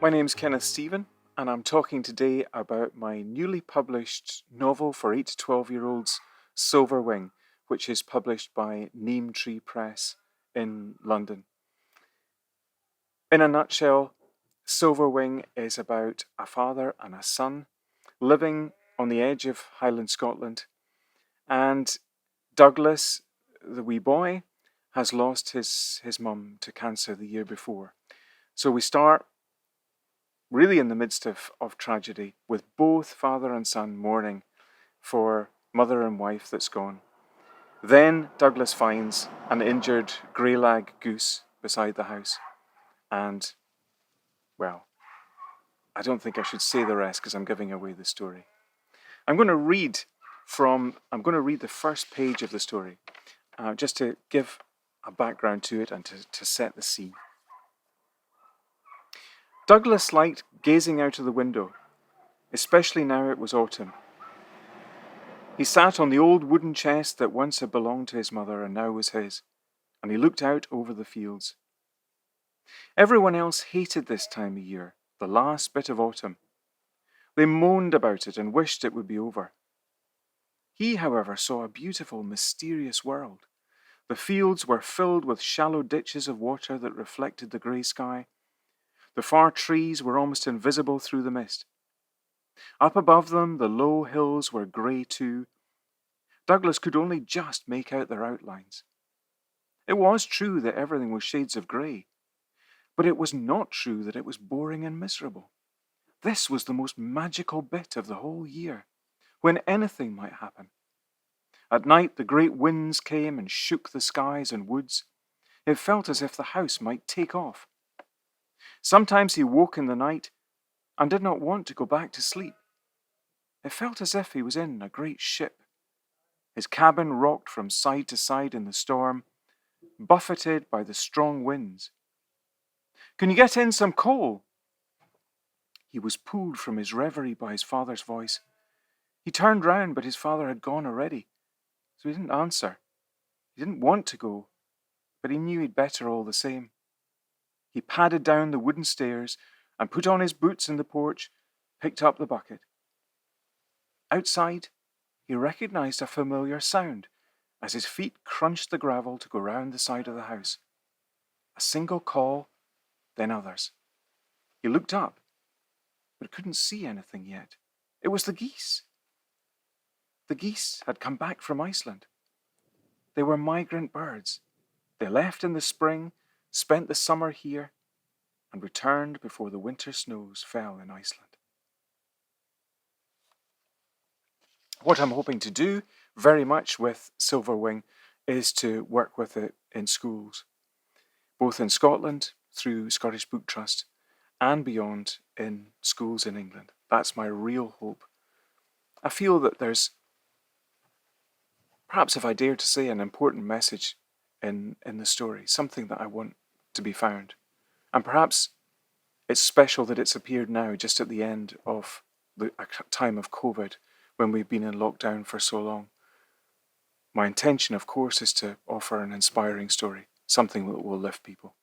My name's Kenneth Steven, and I'm talking today about my newly published novel for 8 to 12-year-olds, Silverwing, which is published by Neem Tree Press in London. In a nutshell, Silverwing is about a father and a son living on the edge of Highland Scotland, and Douglas, the wee boy, has lost his mum to cancer the year before. So we start really in the midst of tragedy, with both father and son mourning for mother and wife that's gone. Then Douglas finds an injured Greylag goose beside the house. And, well, I don't think I should say the rest because I'm giving away the story. I'm going to read the first page of the story, just to give a background to it and to set the scene. Douglas liked gazing out of the window, especially now it was autumn. He sat on the old wooden chest that once had belonged to his mother and now was his, and he looked out over the fields. Everyone else hated this time of year, the last bit of autumn. They moaned about it and wished it would be over. He, however, saw a beautiful, mysterious world. The fields were filled with shallow ditches of water that reflected the grey sky. The far trees were almost invisible through the mist. Up above them, the low hills were grey too. Douglas could only just make out their outlines. It was true that everything was shades of grey, but it was not true that it was boring and miserable. This was the most magical bit of the whole year, when anything might happen. At night, the great winds came and shook the skies and woods. It felt as if the house might take off. Sometimes he woke in the night and did not want to go back to sleep. It felt as if he was in a great ship. His cabin rocked from side to side in the storm, buffeted by the strong winds. "Can you get in some coal?" He was pulled from his reverie by his father's voice. He turned round, but his father had gone already, so he didn't answer. He didn't want to go, but he knew he'd better all the same. He padded down the wooden stairs and put on his boots in the porch, picked up the bucket. Outside, he recognized a familiar sound as his feet crunched the gravel to go round the side of the house. A single call, then others. He looked up, but couldn't see anything yet. It was the geese. The geese had come back from Iceland. They were migrant birds. They left in the spring, spent the summer here, and returned before the winter snows fell in Iceland. What I'm hoping to do very much with Silverwing is to work with it in schools, both in Scotland through Scottish Book Trust and beyond in schools in England. That's my real hope. I feel that there's, perhaps if I dare to say, an important message in the story, something that I want to be found. And perhaps it's special that it's appeared now, just at the end of a time of COVID, when we've been in lockdown for so long. My intention, of course, is to offer an inspiring story, something that will lift people.